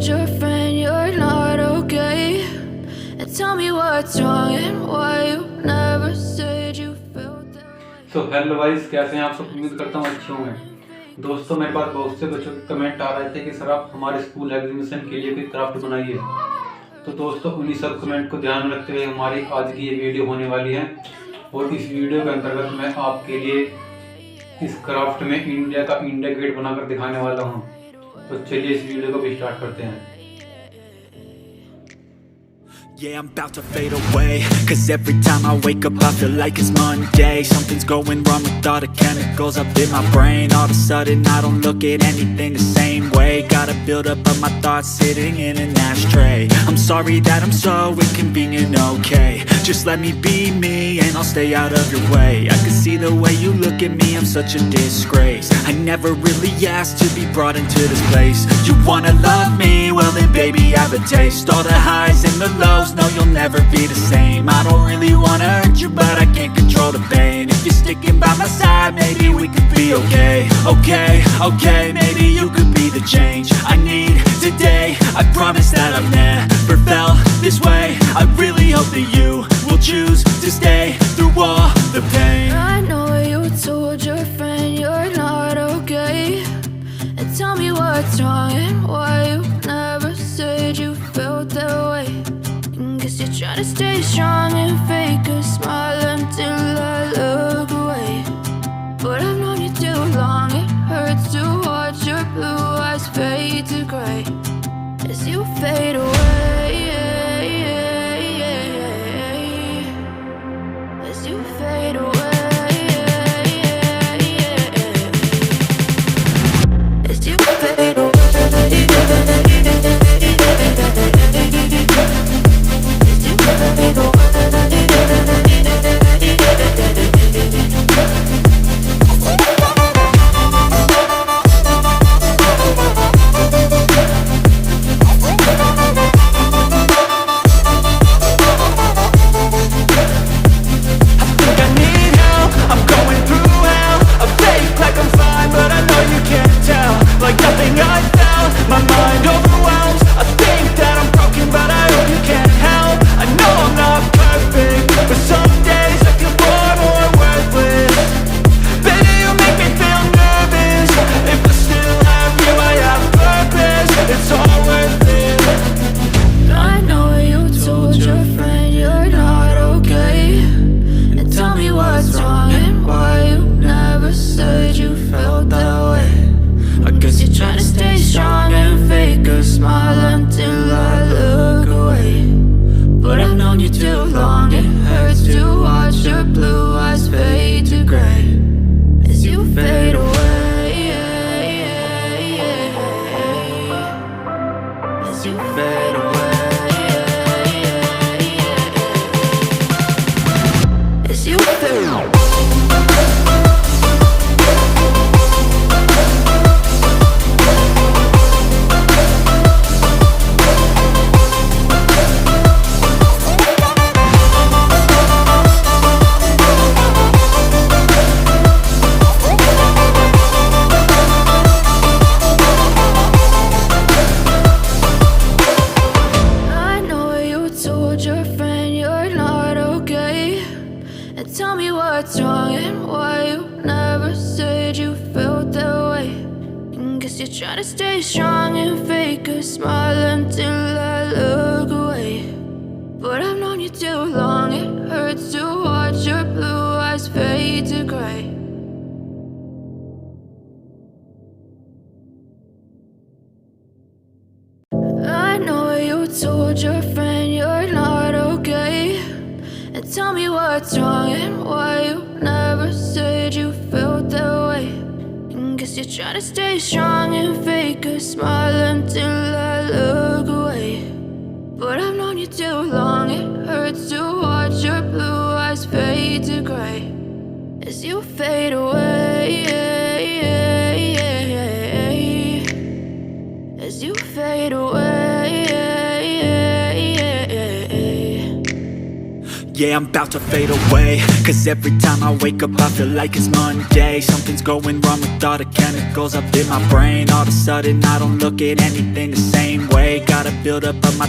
told your friend you're not okay? And tell me what's wrong and why you never said you felt that way. So hello guys, कैसे हैं आप सब? उम्मीद करता हूँ अच्छे होंगे। दोस्तों, मेरे पास बहुत से बच्चों के कमेंट आ रहे थे कि सर आप हमारे स्कूल एग्जीबिशन के लिए कोई क्राफ्ट बनाइए। तो दोस्तों, उन्हीं सब कमेंट को ध्यान में रखते हुए हमारी आज की ये वीडियो होने वाली है। और इस वीडियो के अंतर्गत मैं आपके लिए इस क्राफ्ट में इंडिया का इंडिया गेट बनाकर दिखाने वाला हूँ। तो चलिए इस वीडियो को भी स्टार्ट करते हैं। Yeah, I'm about to fade away, 'cause every time I wake up I feel like it's Monday. Something's going wrong with all the chemicals up in my brain. All of a sudden I don't look at anything the same way. Got a build up of my thoughts sitting in an ashtray. I'm sorry that I'm so inconvenient, okay? Just let me be me and I'll stay out of your way. I can see the way you look at me, I'm such a disgrace. I never really asked to be brought into this place. You wanna love me? Well then baby have a taste. All the highs and the lows, no, you'll never be the same. I don't really wanna hurt you, but I can't control the pain. If you're sticking by my side, maybe we could be okay. Okay, maybe you could be the change I need today. I promise that I've never felt this way. I really hope that you will choose to stay through all the pain. I know you told your friend you're not okay. And tell me what's wrong and why you never said you felt that way. Guess you're trying to stay strong and fake a smile until I look away. But I've known you too long, it hurts to watch your blue eyes fade to gray as you fade away. As you fade away. As you fade away. Tell me what's wrong and why you never said you felt that way. Guess you're trying to stay strong and fake a smile until I look away. But I've known you too long, it hurts to watch your blue eyes fade to gray. I know you told your friend you're not okay. And tell me what's wrong and why you never said you felt that way. Guess you're trying to stay strong and fake a smile until I look away. But I've known you too long, it hurts to watch your blue eyes fade to gray as you fade away. As you fade away. Yeah, I'm about to fade away, 'cause every time I wake up I feel like it's Monday. Something's going wrong with all the chemicals up in my brain. All of a sudden I don't look at anything the same way. buildup of my